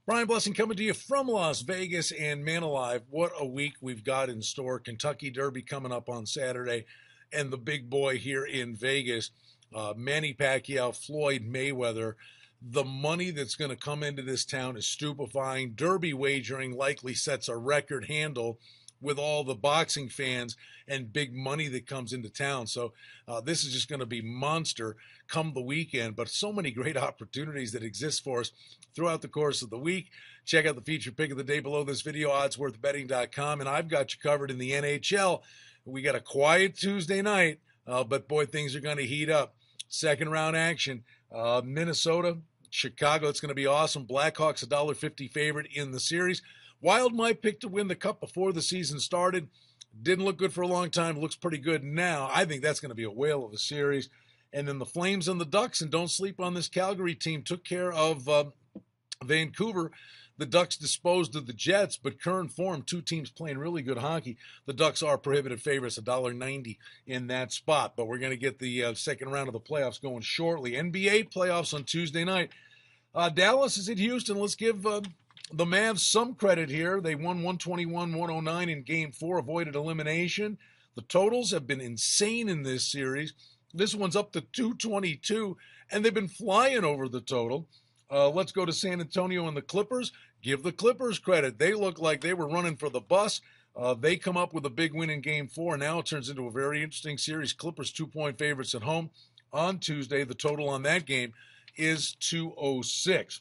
Brian Blessing coming to you from Las Vegas, and man alive, what a week we've got in store. Kentucky Derby coming up on Saturday, and the big boy here in Vegas, Manny Pacquiao, Floyd Mayweather. The money that's going to come into this town is stupefying. Derby wagering likely sets a record handle with all the boxing fans and big money that comes into town. So this is just going to be monster come the weekend, but so many great opportunities that exist for us throughout the course of the week. Check out the featured pick of the day below this video, oddsworthbetting.com, and I've got you covered in the NHL. We got a quiet Tuesday night, but boy, things are going to heat up. Second round action, Minnesota, Chicago. It's going to be awesome. Blackhawks $1.50 favorite in the series. Wild my pick to win the cup before the season started. Didn't look good for a long time. Looks pretty good now. I think that's going to be a whale of a series. And then the Flames and the Ducks, and don't sleep on this Calgary team, took care of Vancouver. The Ducks disposed of the Jets, but current form, two teams playing really good hockey. The Ducks are prohibitive favorites, $1.90 in that spot. But we're going to get the second round of the playoffs going shortly. NBA playoffs on Tuesday night. Dallas is at Houston. Let's give the Mavs some credit here. They won 121-109 in Game 4, avoided elimination. The totals have been insane in this series. This one's up to 222, and they've been flying over the total. Let's go to San Antonio and the Clippers. Give the Clippers credit. They look like they were running for the bus. They come up with a big win in Game 4. Now it turns into a very interesting series. Clippers 2-point favorites at home on Tuesday. The total on that game is 206.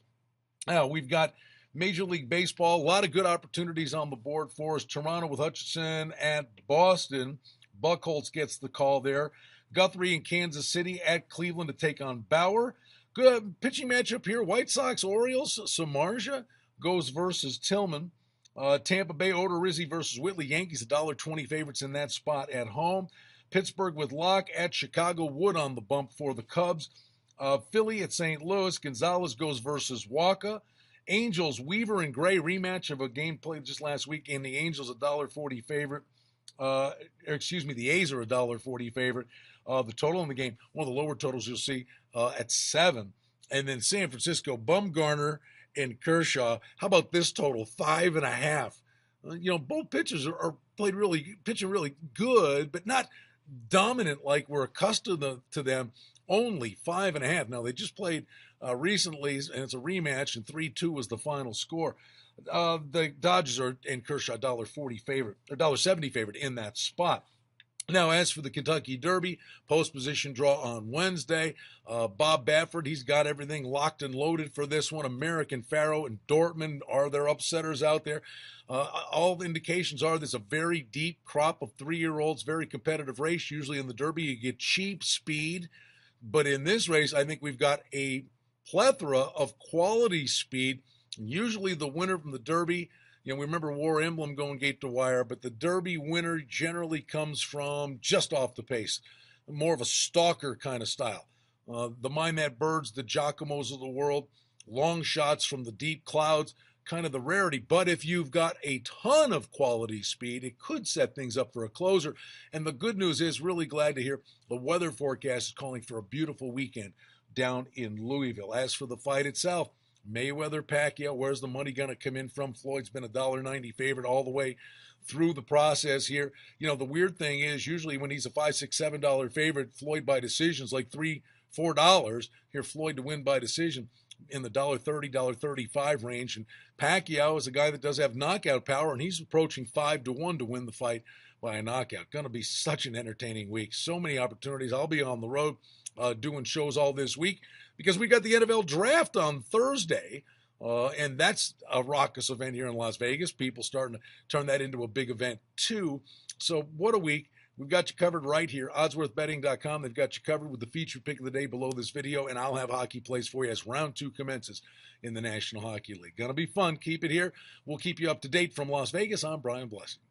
Now we've got Major League Baseball. A lot of good opportunities on the board for us. Toronto with Hutchinson at Boston. Buchholz gets the call there. Guthrie in Kansas City at Cleveland to take on Bauer. Good pitching matchup here. White Sox, Orioles. Samardzija goes versus Tillman. Tampa Bay, Odorizzi versus Whitley. Yankees $1.20 favorites in that spot at home. Pittsburgh with Locke at Chicago. Wood on the bump for the Cubs. Philly at St. Louis. Gonzalez goes versus Walker. Angels, Weaver and Gray, rematch of a game played just last week, and the Angels $1.40 favorite. The A's are $1.40 favorite. The total in the game, one of the lower totals you'll see at 7. And then San Francisco, Bumgarner and Kershaw. How about this total? 5.5. Both pitchers are pitching really good, but not dominant like we're accustomed to them. Only 5.5. Now they just played recently, and it's a rematch, and 3-2 was the final score. The Dodgers are in Kershaw $1.40 favorite, or $1.70 favorite in that spot. Now, as for the Kentucky Derby, post position draw on Wednesday. Bob Baffert, he's got everything locked and loaded for this one. American Pharoah and Dortmund are there upsetters out there. All the indications are there's a very deep crop of 3-year-olds, very competitive race. Usually in the Derby, you get cheap speed. But in this race, I think we've got a plethora of quality speed. Usually the winner from the Derby, we remember War Emblem going gate to wire, but the Derby winner generally comes from just off the pace, more of a stalker kind of style. The Mind That Birds, the Giacomos of the world, long shots from the deep clouds, kind of the rarity. But if you've got a ton of quality speed, it could set things up for a closer. And the good news is, really glad to hear the weather forecast is calling for a beautiful weekend down in Louisville. As for the fight itself, Mayweather, Pacquiao, where's the money going to come in from? Floyd's been $1.90 favorite all the way through the process here. The weird thing is usually when he's a $5, $6, $7 favorite, Floyd by decision is like $3, $4. Here, Floyd to win by decision in the $1.30, $1.35 range. And Pacquiao is a guy that does have knockout power, and he's approaching 5-1 to win the fight by a knockout. Going to be such an entertaining week. So many opportunities. I'll be on the road doing shows all this week because we got the NFL draft on Thursday, and that's a raucous event here in Las Vegas. People starting to turn that into a big event too. So what a week. We've got you covered right here, oddsworthbetting.com. They've got you covered with the featured pick of the day below this video, and I'll have hockey plays for you as round 2 commences in the National Hockey League. Going to be fun. Keep it here. We'll keep you up to date from Las Vegas. I'm Brian Blessing.